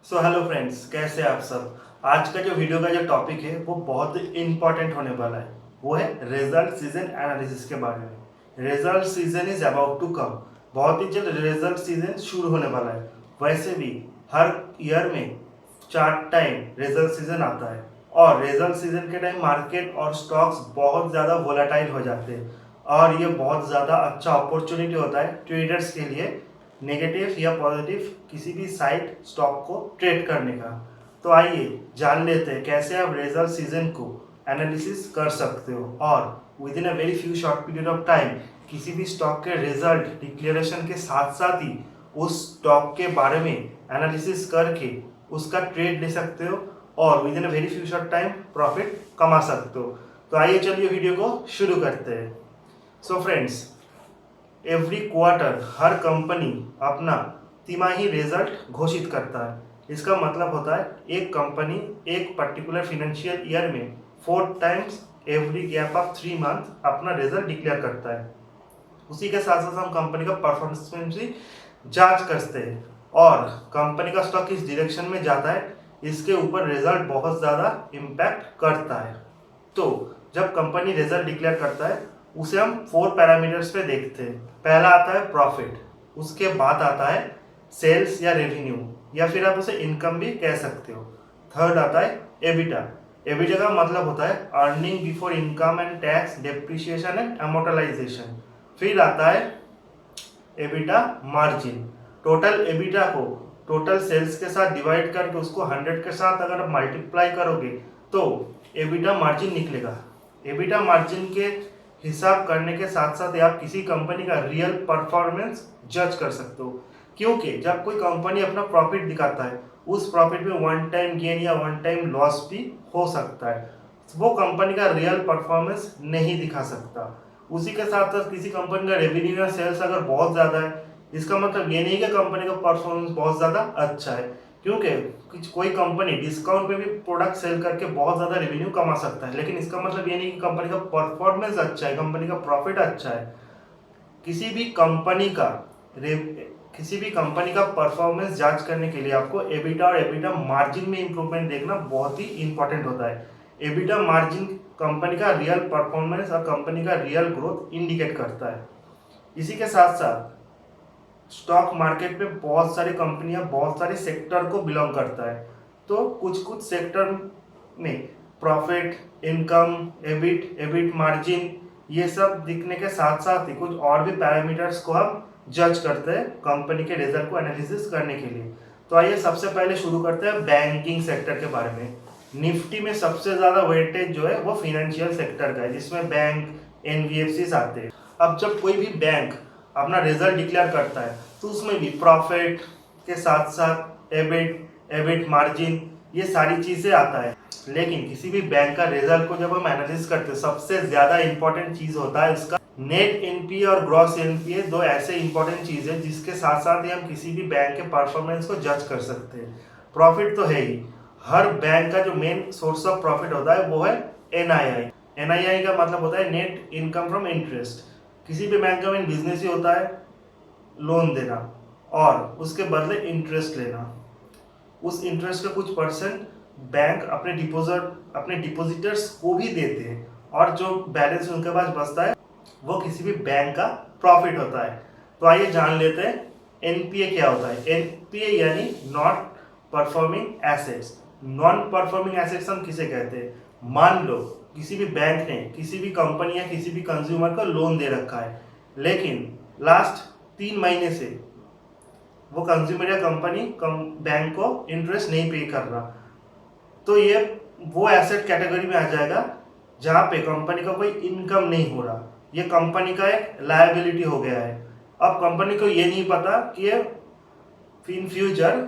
Hello friends, कैसे हैं आप सब। आज का जो वीडियो का जो टॉपिक है वो बहुत इंपॉर्टेंट होने वाला है। वो है रिजल्ट सीजन एनालिसिस के बारे में। Result season is about to come. बहुत ही जल्द रिजल्ट सीजन शुरू होने वाला है। वैसे भी हर ईयर में 4 टाइम रिजल्ट सीजन आता है और रिजल्ट सीजन के टाइम मार्केट और स्टॉक्स बहुत ज़्यादा वोलाटाइल हो जाते हैं और ये बहुत ज़्यादा अच्छा अपॉर्चुनिटी होता है ट्रेडर्स के लिए नेगेटिव या पॉजिटिव किसी भी साइड स्टॉक को ट्रेड करने का। तो आइए जान लेते हैं कैसे आप रिजल्ट सीजन को एनालिसिस कर सकते हो और with in a very few short period of time किसी भी स्टॉक के रिजल्ट डिक्लेरेशन के साथ साथ ही उस स्टॉक के बारे में एनालिसिस करके उसका ट्रेड ले सकते हो और with in a very few short time profit कमा सकते हो। तो आइए चलिए वीडियो को शुरू करते हैं। फ्रेंड्स, एवरी क्वार्टर हर कंपनी अपना तिमाही रिजल्ट घोषित करता है। इसका मतलब होता है एक कंपनी एक पर्टिकुलर फाइनेंशियल ईयर में 4 times every gap of 3 month अपना रिजल्ट डिक्लेयर करता है। उसी के साथ साथ हम कंपनी का परफॉर्मेंस भी जांच करते हैं और कंपनी का स्टॉक किस डायरेक्शन में जाता है इसके ऊपर रिजल्ट बहुत ज़्यादा इम्पैक्ट करता है। तो जब कंपनी रिजल्ट डिक्लेयर करता है उसे हम 4 पैरामीटर्स पे देखते हैं। पहला आता है प्रॉफिट, उसके बाद आता है सेल्स या रेवेन्यू या फिर आप उसे इनकम भी कह सकते हो। थर्ड आता है एबिटा। एबिटा का मतलब होता है earning before income and tax depreciation and amortisation. फिर आता है एबिटा मार्जिन। टोटल एबिटा को टोटल सेल्स के साथ डिवाइड करके उसको 100 के साथ अगर आप मल्टीप्लाई करोगे तो एबिटा मार्जिन निकलेगा। एबिटा मार्जिन के हिसाब करने के साथ साथ आप किसी कंपनी का रियल परफॉर्मेंस जज कर सकते हो, क्योंकि जब कोई कंपनी अपना प्रॉफिट दिखाता है उस प्रॉफिट में 1 टाइम गेन या 1 टाइम लॉस भी हो सकता है। वो कंपनी का रियल परफॉर्मेंस नहीं दिखा सकता। उसी के साथ साथ किसी कंपनी का रेवेन्यू या सेल्स अगर बहुत ज़्यादा है इसका मतलब ये नहीं कि कंपनी का परफॉर्मेंस बहुत ज़्यादा अच्छा है, क्योंकि कोई कंपनी डिस्काउंट पे भी प्रोडक्ट सेल करके बहुत ज़्यादा रेवेन्यू कमा सकता है, लेकिन इसका मतलब ये नहीं कि कंपनी का परफॉर्मेंस अच्छा है, कंपनी का प्रॉफिट अच्छा है। किसी भी कंपनी का किसी भी कंपनी का परफॉर्मेंस जांच करने के लिए आपको एबिटा और एबिटा मार्जिन में इंप्रूवमेंट देखना बहुत ही इंपॉर्टेंट होता है। एबिटा मार्जिन कंपनी का रियल परफॉर्मेंस और कंपनी का रियल ग्रोथ इंडिकेट करता है। इसी के साथ साथ स्टॉक मार्केट में बहुत सारी कंपनियां बहुत सारे सेक्टर को बिलोंग करता है। तो कुछ कुछ सेक्टर में profit, income, EBIT, EBIT margin ये सब दिखने के साथ साथ ही कुछ और भी पैरामीटर्स को हम जज करते हैं कंपनी के रिजल्ट को एनालिसिस करने के लिए। तो आइए सबसे पहले शुरू करते हैं बैंकिंग सेक्टर के बारे में। निफ्टी में सबसे ज़्यादा वेटेज जो है वो फाइनेंशियल सेक्टर का है, जिसमें बैंक, एनबीएफसी आते हैं। अब जब कोई भी बैंक अपना रिजल्ट डिक्लेयर करता है तो उसमें भी प्रॉफिट के साथ साथ एबिट, एबिट मार्जिन ये सारी चीज़ें आता है। लेकिन किसी भी बैंक का रिजल्ट को जब हम एनालिसिस करते हैं सबसे ज़्यादा इंपॉर्टेंट चीज़ होता है उसका नेट एनपीए और ग्रॉस एनपीए। दो ऐसे इंपॉर्टेंट चीज़ है जिसके साथ साथ ही हम किसी भी बैंक के परफॉर्मेंस को जज कर सकते हैं। प्रॉफिट तो है ही, हर बैंक का जो मेन सोर्स ऑफ प्रॉफिट होता है वो है एनआईआई। एनआईआई का मतलब होता है नेट इनकम फ्रॉम इंटरेस्ट। किसी भी बैंक का मेन बिजनेस ही होता है लोन देना और उसके बदले इंटरेस्ट लेना। उस इंटरेस्ट का कुछ परसेंट बैंक अपने डिपॉजिटर्स को भी देते हैं और जो बैलेंस उनके पास बचता है वो किसी भी बैंक का प्रॉफिट होता है। तो आइए जान लेते हैं एनपीए क्या होता है। एनपीए यानी not performing assets. Non performing assets हम किसे कहते हैं? मान लो किसी भी बैंक ने किसी भी कंपनी या किसी भी कंज्यूमर को लोन दे रखा है, लेकिन लास्ट 3 महीने से वो कंज्यूमर या कंपनी बैंक को इंटरेस्ट नहीं पे कर रहा, तो ये वो एसेट कैटेगरी में आ जाएगा जहाँ पे कंपनी का कोई इनकम नहीं हो रहा। ये कंपनी का एक लायबिलिटी हो गया है। अब कंपनी को ये नहीं पता कि ये इन फ्यूचर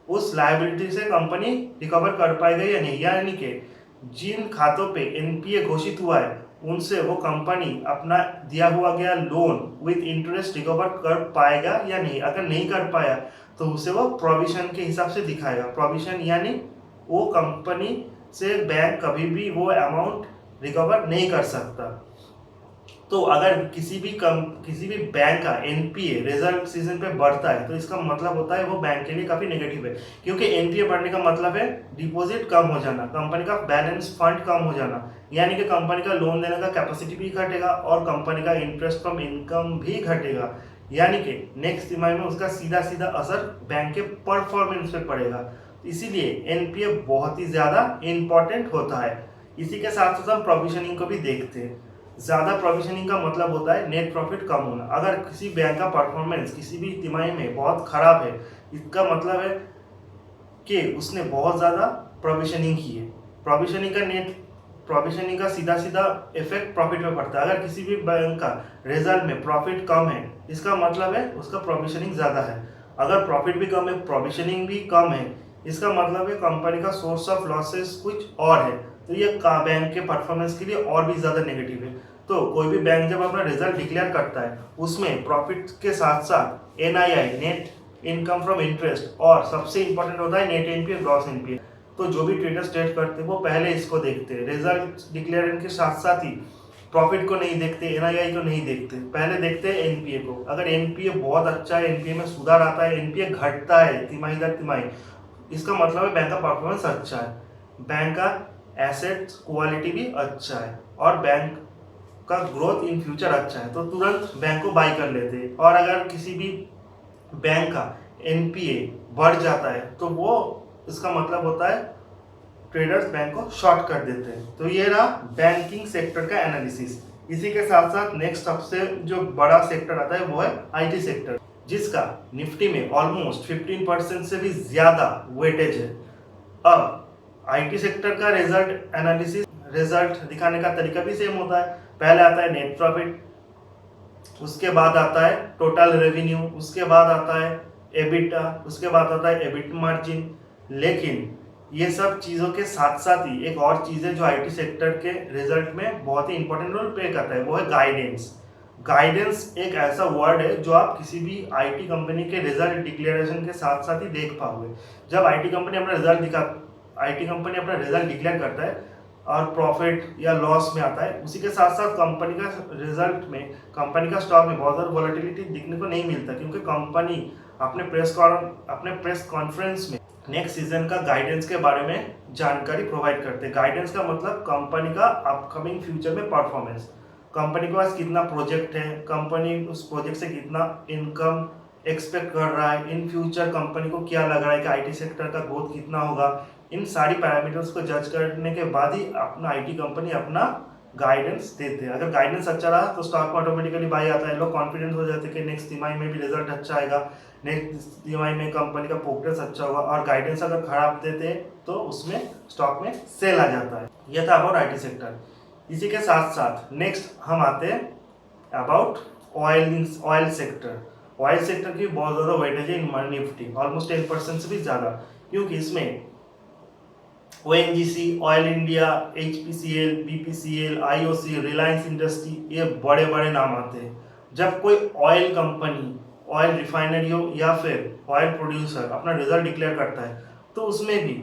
उस लायबिलिटी से कंपनी रिकवर कर पाएगा या नहीं, यानी कि जिन खातों पे एनपीए घोषित हुआ है उनसे वो कंपनी अपना दिया हुआ गया लोन विद इंटरेस्ट रिकवर कर पाएगा या नहीं। अगर नहीं कर पाया तो उसे वो प्रोविजन के हिसाब से दिखाएगा। प्रोविजन यानी वो कंपनी से बैंक कभी भी वो अमाउंट रिकवर नहीं कर सकता। तो अगर किसी भी बैंक का एनपीए रिजल्ट सीजन पे बढ़ता है तो इसका मतलब होता है वो बैंक के लिए काफ़ी नेगेटिव है, क्योंकि एनपीए बढ़ने का मतलब है डिपॉजिट कम हो जाना, कंपनी का बैलेंस फंड कम हो जाना, यानी कि कंपनी का लोन देने का कैपेसिटी भी घटेगा और कंपनी का इंटरेस्ट फ्रॉम इनकम भी घटेगा, यानी कि नेक्स्ट तिमाही में उसका सीधा सीधा असर बैंक के परफॉर्मेंस पे पड़ेगा। इसीलिए एनपीए बहुत ही ज़्यादा इंपॉर्टेंट होता है। इसी के साथ साथ हम प्रोविजनिंग को भी देखते हैं। ज़्यादा प्रोविजनिंग का मतलब होता है नेट प्रॉफिट कम होना। अगर किसी बैंक का परफॉर्मेंस किसी भी तिमाही में बहुत खराब है, इसका मतलब है कि उसने बहुत ज़्यादा प्रोविजनिंग की है। प्रोविजनिंग का सीधा सीधा इफेक्ट प्रॉफिट में पड़ता है। अगर किसी भी बैंक का रिजल्ट में प्रॉफिट कम है, इसका मतलब है उसका प्रोविजनिंग ज़्यादा है। अगर प्रॉफिट भी कम है, प्रोविजनिंग भी कम है, इसका मतलब है कंपनी का सोर्स ऑफ लॉसेस कुछ और है, तो ये बैंक के परफॉर्मेंस के लिए और भी ज़्यादा नेगेटिव है। तो कोई भी बैंक जब अपना रिजल्ट डिक्लेयर करता है, उसमें प्रॉफिट के साथ साथ NII, net income from interest, और सबसे इंपॉर्टेंट होता है नेट एनपीए, ग्रॉस एनपीए। तो जो भी ट्रेडर्स ट्रेड करते हैं वो पहले इसको देखते हैं, रिजल्ट डिक्लेयर के साथ साथ ही प्रॉफिट को नहीं देखते, एनआईआई को नहीं देखते, पहले देखते हैं एनपीए को। अगर एनपीए बहुत अच्छा है, एनपीए में सुधार आता है, एनपीए घटता है तिमाही दर तिमाही, इसका मतलब है बैंक का परफॉर्मेंस अच्छा है, बैंक का एसेट क्वालिटी भी अच्छा है और बैंक का ग्रोथ इन फ्यूचर अच्छा है, तो तुरंत बैंक को बाई कर लेते हैं। और अगर किसी भी बैंक का एनपीए बढ़ जाता है तो वो इसका मतलब होता है ट्रेडर्स बैंक को शॉर्ट कर देते हैं। तो ये रहा बैंकिंग सेक्टर का एनालिसिस। इसी के साथ साथ नेक्स्ट सबसे जो बड़ा सेक्टर आता है वो है आईटी सेक्टर, जिसका निफ्टी में ऑलमोस्ट 15% से भी ज़्यादा वेटेज है। अब आईटी सेक्टर का रिजल्ट एनालिसिस, रिजल्ट दिखाने का तरीका भी सेम होता है। पहले आता है नेट प्रॉफिट, उसके बाद आता है टोटल रेवेन्यू, उसके बाद आता है एबिटा, उसके बाद आता है एबिट मार्जिन। लेकिन ये सब चीज़ों के साथ साथ ही एक और चीज़ है जो आईटी सेक्टर के रिजल्ट में बहुत ही इंपॉर्टेंट रोल प्ले करता है, वो है गाइडेंस। गाइडेंस एक ऐसा वर्ड है जो आप किसी भी आईटी कंपनी के रिजल्ट डिक्लेरेशन के साथ साथ ही देख पाओगे। जब आईटी कंपनी अपना रिजल्ट डिक्लेयर करता है और प्रॉफिट या लॉस में आता है, उसी के साथ साथ कंपनी का रिजल्ट में, कंपनी का स्टॉक में बहुत ज़्यादा वॉलेटिलिटी दिखने को नहीं मिलता, क्योंकि कंपनी अपने प्रेस कॉन्फ्रेंस में नेक्स्ट सीजन का गाइडेंस के बारे में जानकारी प्रोवाइड करते हैं। गाइडेंस का मतलब कंपनी का अपकमिंग फ्यूचर में परफॉर्मेंस, कंपनी के पास कितना प्रोजेक्ट है, कंपनी उस प्रोजेक्ट से कितना इनकम एक्सपेक्ट कर रहा है, इन फ्यूचर कंपनी को क्या लग रहा है कि आईटी सेक्टर का ग्रोथ कितना होगा, इन सारी पैरामीटर्स को जज करने के बाद ही अपना आईटी कंपनी अपना गाइडेंस देते हैं। अगर गाइडेंस अच्छा रहा तो स्टॉक में ऑटोमेटिकली बाई आता है, लोग कॉन्फिडेंस हो जाते हैं कि नेक्स्ट तिमाही में भी रिजल्ट अच्छा आएगा, नेक्स्ट तिमाही में कंपनी का प्रोग्रेस अच्छा होगा। और गाइडेंस अगर खराब देते तो उसमें स्टॉक में सेल आ जाता है। यह था अबाउट आईटी सेक्टर। इसी के साथ साथ नेक्स्ट हम आते हैं about oil sector. Oil sector की बहुत ज़्यादा वेटेज है इन निफ्टी, ऑलमोस्ट 10% से भी ज़्यादा, क्योंकि इसमें ONGC, oil India, HPCL, BPCL, IOC, Reliance industry, ये बड़े बड़े नाम आते हैं। जब कोई ऑयल कंपनी, ऑयल रिफाइनरी हो या फिर ऑयल प्रोड्यूसर अपना रिजल्ट डिक्लेयर करता है, तो उसमें भी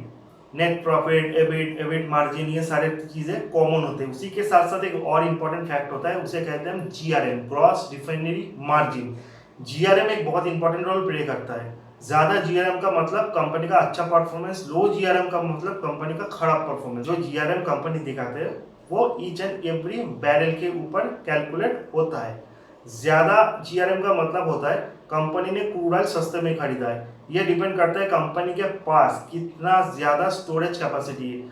नेट प्रॉफिट, एबिट मार्जिन, ये सारे चीज़ें कॉमन होते हैं। उसी के साथ साथ एक और इम्पॉर्टेंट फैक्ट होता है, उसे कहते हैं हम GRM, gross refinery margin. GRM एक बहुत इंपॉर्टेंट रोल प्ले करता है। ज़्यादा जीआरएम का मतलब कंपनी का अच्छा परफॉर्मेंस, लो जीआरएम का मतलब कंपनी का खराब परफॉर्मेंस। जो जीआरएम कंपनी दिखाते हैं वो ईच एंड एवरी बैरल के ऊपर कैलकुलेट होता है। ज़्यादा जीआरएम का मतलब होता है कंपनी ने क्रूड ऑयल सस्ते में खरीदा है। यह डिपेंड करता है कंपनी के पास कितना ज़्यादा स्टोरेज कैपेसिटी है।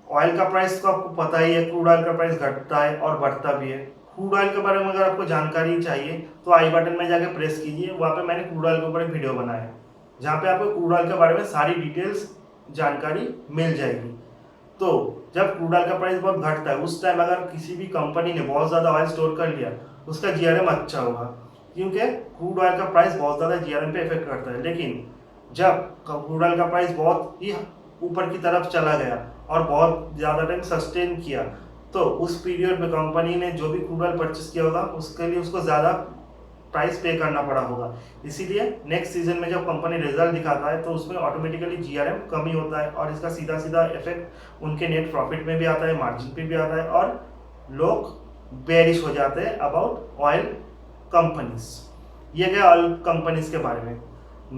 ऑयल का प्राइस तो आपको पता ही है, क्रूड ऑयल का प्राइस घटता है और बढ़ता भी है। क्रूड ऑयल के बारे में अगर आपको जानकारी चाहिए तो आई बटन में जाके प्रेस कीजिए, वहाँ पे मैंने क्रूड ऑयल के ऊपर एक वीडियो बनाया है जहाँ पे आपको क्रूड ऑयल के बारे में सारी डिटेल्स जानकारी मिल जाएगी। तो जब क्रूड ऑयल का प्राइस बहुत घटता है, उस टाइम अगर किसी भी कंपनी ने बहुत ज़्यादा ऑयल स्टोर कर लिया, उसका जीआरएम अच्छा होगा, क्योंकि क्रूड ऑयल का प्राइस बहुत ज़्यादा जीआरएम पे इफेक्ट करता है। लेकिन जब क्रूड ऑयल का प्राइस बहुत ही ऊपर की तरफ चला गया और बहुत ज़्यादा टाइम सस्टेन किया, तो उस पीरियड में कंपनी ने जो भी क्रूड ऑयल परचेस किया होगा उसके लिए उसको ज़्यादा प्राइस पे करना पड़ा होगा। इसीलिए नेक्स्ट सीजन में जब कंपनी रिजल्ट दिखाता है तो उसमें ऑटोमेटिकली जीआरएम कमी होता है और इसका सीधा सीधा इफेक्ट उनके नेट प्रॉफिट में भी आता है, मार्जिन पे भी आता है, और लोग बेरिश हो जाते हैं अबाउट ऑयल कंपनीज। ये गया ऑयल कंपनीज के बारे में।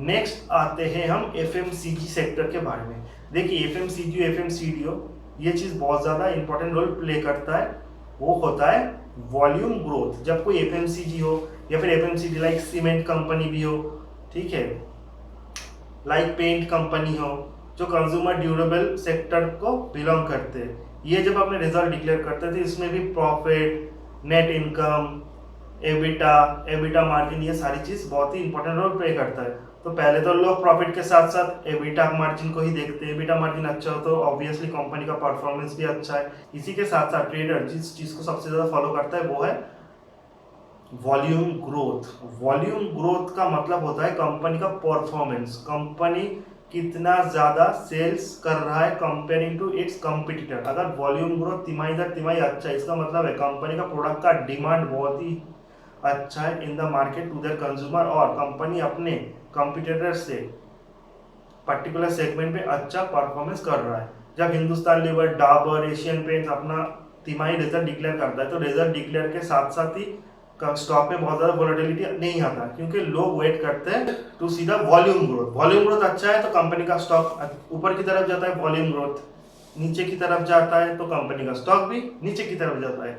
नेक्स्ट आते हैं हम एफएमसीजी सेक्टर के बारे में। देखिए एफएमसीजी एफएमसीडीओ ये चीज़ बहुत ज़्यादा इंपॉर्टेंट रोल प्ले करता है। वो होता है वॉल्यूम ग्रोथ। जब कोई एफएमसीजी हो या फिर एफएमसीजी लाइक सीमेंट कंपनी भी हो, ठीक है, लाइक पेंट कंपनी हो, जो कंज्यूमर ड्यूरेबल सेक्टर को बिलोंग करते हैं, ये जब अपने रिजल्ट डिक्लेयर करते थे इसमें भी profit, net income, EBITDA, EBITDA margin, ये सारी चीज़ बहुत ही इंपॉर्टेंट रोल प्ले करता है। तो पहले तो लोग प्रॉफिट के साथ साथ एबिटा मार्जिन को ही देखते हैं। एबिटा मार्जिन अच्छा हो तो ऑब्वियसली कंपनी का परफॉर्मेंस भी अच्छा है। इसी के साथ साथ ट्रेडर जिस चीज़ को सबसे ज़्यादा फॉलो करता है वो है वॉल्यूम ग्रोथ। वॉल्यूम ग्रोथ का मतलब होता है कंपनी का परफॉर्मेंस, कंपनी कितना ज़्यादा सेल्स कर रहा है कंपेयरिंग टू इट्स कंपटीटर। अगर वॉल्यूम ग्रोथ तिमाही दर तिमाही अच्छा है, इसका मतलब है कंपनी का प्रोडक्ट का डिमांड बहुत ही अच्छा है in the market to their consumer, और कंपनी अपने कंपटीटर से पर्टिकुलर सेगमेंट में अच्छा परफॉर्मेंस कर रहा है। जब Hindustan Lever, Dabur, Asian Paints अपना तिमाही रिजल्ट डिक्लेयर करता है तो रिजल्ट डिक्लेयर के साथ साथ ही स्टॉक में बहुत ज़्यादा वोलेटिलिटी नहीं आता, क्योंकि लोग वेट करते हैं to see the volume growth. Volume growth अच्छा है तो कंपनी का स्टॉक ऊपर की तरफ जाता है, वॉल्यूम ग्रोथ नीचे की तरफ जाता है तो कंपनी का स्टॉक भी नीचे की तरफ जाता है।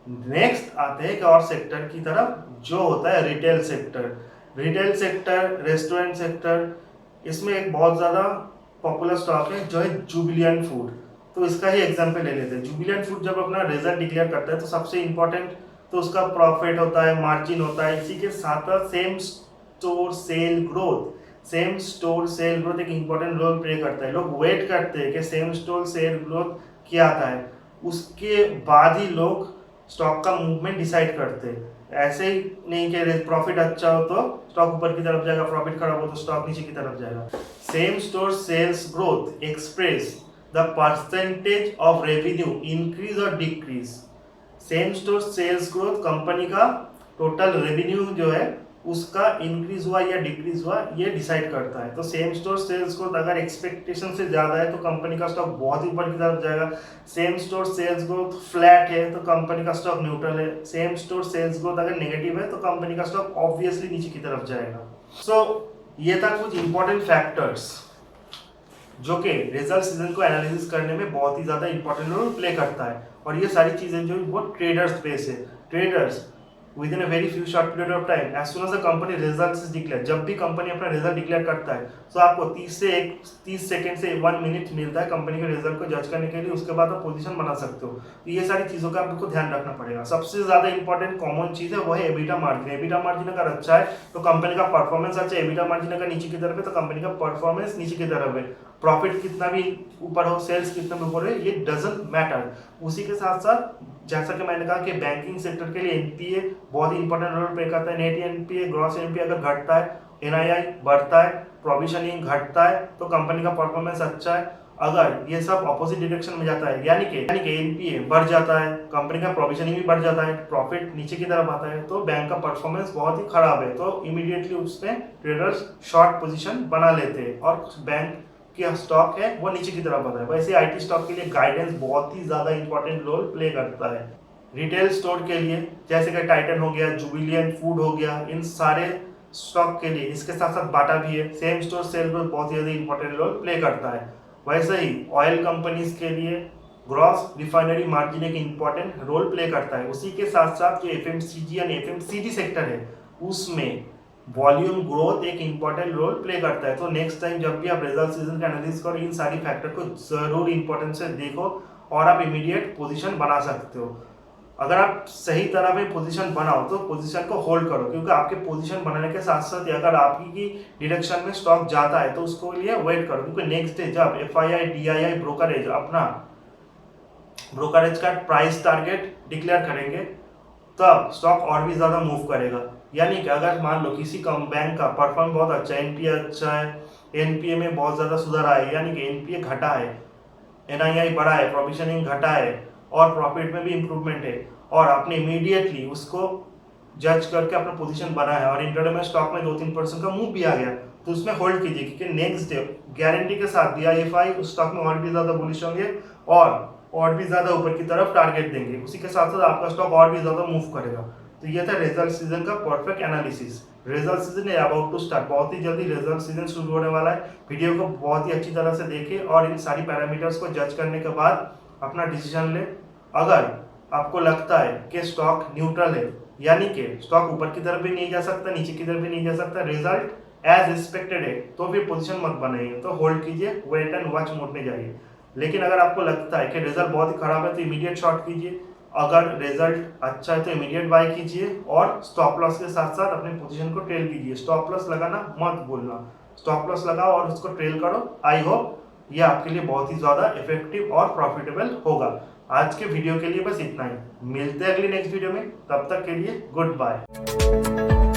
नेक्स्ट आते हैं एक और सेक्टर की तरफ जो होता है retail sector. Retail sector, restaurant sector, इसमें एक बहुत ज़्यादा पॉपुलर स्टॉक है जो है जुबिलियंट फूड। तो इसका ही एग्जांपल ले लेते हैं। जुबिलियंट फूड जब अपना रिजल्ट डिक्लेयर करता है तो सबसे इंपॉर्टेंट तो उसका प्रॉफिट होता है, मार्जिन होता है, इसी के साथ साथ same store sale growth. Same store sale growth एक इंपॉर्टेंट रोल प्ले करता है। लोग वेट करते हैं कि सेम स्टोर सेल ग्रोथ क्या आता है, उसके बाद ही लोग स्टॉक का मूवमेंट डिसाइड करते हैं। ऐसे ही नहीं कि प्रॉफिट अच्छा हो तो स्टॉक ऊपर की तरफ जाएगा, प्रॉफिट खराब हो तो स्टॉक नीचे की तरफ जाएगा। Same store sales growth express the percentage of revenue increase और decrease. Same store sales growth company का टोटल रेवेन्यू जो है उसका इंक्रीज हुआ या डिक्रीज हुआ ये डिसाइड करता है। तो सेम स्टोर सेल्स ग्रोथ अगर एक्सपेक्टेशन से ज़्यादा है तो कंपनी का स्टॉक बहुत ही ऊपर की तरफ जाएगा। Same store sales growth flat है तो कंपनी का स्टॉक न्यूट्रल है। सेम स्टोर सेल्स ग्रोथ अगर नेगेटिव है तो कंपनी का स्टॉक ऑब्वियसली नीचे की तरफ जाएगा। सो ये था कुछ इंपॉर्टेंट फैक्टर्स जो कि रिजल्ट सीजन को एनालिसिस करने में बहुत ही ज़्यादा इंपॉर्टेंट रोल प्ले करता है। और ये सारी चीज़ें जो वो ट्रेडर्स बेस है। Traders within a very few short period of time, as soon as the company results is declared, जब भी कंपनी अपना रिजल्ट डिक्लेयर करता है तो आपको 30 सेकंड से 1 मिनट मिलता है कंपनी के रिजल्ट को जज करने के लिए। उसके बाद आप पोजीशन बना सकते हो। तो ये सारी चीज़ों का आपको ध्यान रखना पड़ेगा। सबसे ज़्यादा इंपॉर्टेंट कॉमन चीज़ है वो है एबिटा मार्जिन। एबिटा मार्जिन अगर अच्छा है तो कंपनी का परफॉर्मेंस अच्छा है। एबिटा मार्जिन अगर नीचे की तरफ है तो कंपनी का परफॉर्मेंस नीचे की तरफ है। प्रॉफिट कितना भी ऊपर हो, सेल्स कितना भी ऊपर है, ये डजंट मैटर। उसी के साथ साथ जैसा कि मैंने कहा कि बैंकिंग सेक्टर के लिए एनपीए बहुत ही इंपॉर्टेंट रोल प्ले करता है। नेट एनपीए, ग्रॉस एनपीए अगर घटता है, एनआईआई बढ़ता है, प्रोविजनिंग घटता है तो कंपनी का परफॉर्मेंस अच्छा है। अगर ये सब ऑपोजिट डायरेक्शन में जाता है यानी कि एनपीए बढ़ जाता है, कंपनी का प्रोविजनिंग भी बढ़ जाता है, प्रॉफिट नीचे की तरफ आता है तो बैंक का परफॉर्मेंस बहुत ही खराब है। तो इमीडिएटली उसमें ट्रेडर्स शॉर्ट पोजीशन बना लेते हैं और बैंक की स्टॉक है वो नीचे की तरफ आता है। वैसे आईटी स्टॉक के लिए गाइडेंस बहुत ही ज़्यादा इंपॉर्टेंट रोल प्ले करता है। रिटेल स्टोर के लिए जैसे कि टाइटन हो गया, जुबिलियंट फूड हो गया, इन सारे स्टॉक के लिए इसके साथ साथ बाटा भी है। सेम स्टोर सेल ग्रोथ बहुत ही ज़्यादा इंपॉर्टेंट रोल प्ले करता है। वैसे ही ऑयल कंपनीज के लिए ग्रॉस रिफाइनरी मार्जिन एक इंपॉर्टेंट रोल प्ले करता है। उसी के साथ साथ जो एफएमसीजी या एफएमसीजी सेक्टर है उसमें वॉल्यूम ग्रोथ एक इंपॉर्टेंट रोल प्ले करता है। तो नेक्स्ट टाइम जब भी आप रिजल्ट सीजन का एनालिसिस करो इन सारी फैक्टर को जरूर इंपॉर्टेंस से देखो और आप इमीडिएट पोजीशन बना सकते हो। अगर आप सही तरह में पोजीशन बनाओ तो पोजीशन को होल्ड करो, क्योंकि आपके पोजीशन बनाने के साथ साथ अगर आपकी की डिरेक्शन में स्टॉक जाता है तो उसको लिए वेट करो, क्योंकि नेक्स्ट डे जब एफआईआई डीआईआई ब्रोकरेज अपना ब्रोकरेज का प्राइस टारगेट डिक्लेयर करेंगे तब स्टॉक और भी ज़्यादा मूव करेगा। यानी कि अगर मान लो किसी बैंक का परफॉर्म बहुत अच्छा है, एनपीए अच्छा है, एनपीए में बहुत ज़्यादा सुधार आया है, यानी कि एनपीए घटा है, एनआईआई बढ़ा है, प्रोविजनिंग घटा है और प्रॉफिट में भी इंप्रूवमेंट है और आपने इमीडिएटली उसको जज करके अपना पोजीशन बना है और इंटरडे में स्टॉक में 2-3% का मूव भी आ गया तो उसमें होल्ड कीजिए, क्योंकि नेक्स्ट डे गारंटी के साथ डीआईएफआई उस स्टॉक में और भी ज़्यादा बुलिश होंगे और और भी ज़्यादा ऊपर की तरफ टारगेट देंगे, उसी के साथ साथ आपका स्टॉक और भी ज़्यादा मूव करेगा। तो ये था रिजल्ट सीजन का परफेक्ट एनालिसिस। रिजल्ट सीजन है अबाउट टू स्टार्ट, बहुत ही जल्दी रिजल्ट सीजन शुरू होने वाला है। वीडियो को बहुत ही अच्छी तरह से देखें और इन सारी पैरामीटर्स को जज करने के बाद अपना डिसीजन लें। अगर आपको लगता है कि स्टॉक न्यूट्रल है, यानी कि स्टॉक ऊपर की तरफ भी नहीं जा सकता, नीचे की तरफ भी नहीं जा सकता, रिजल्ट एज एक्सपेक्टेड है, तो फिर पोजीशन मत बनाइए, तो होल्ड कीजिए, वेट एंड वॉच मोड में जाइए। लेकिन अगर आपको लगता है कि रिजल्ट बहुत ही खराब है तो इमीडिएट शॉर्ट कीजिए, अगर रिजल्ट अच्छा है तो इमीडिएट बाय कीजिए और स्टॉप लॉस के साथ साथ अपनी पोजीशन को ट्रेल कीजिए। स्टॉप लॉस लगाना मत भूलना, स्टॉप लॉस लगाओ और उसको ट्रेल करो। आई होप ये आपके लिए बहुत ही ज़्यादा इफेक्टिव और प्रॉफिटेबल होगा। आज के वीडियो के लिए बस इतना ही, मिलते हैं अगली नेक्स्ट वीडियो में, तब तक के लिए गुड बाय।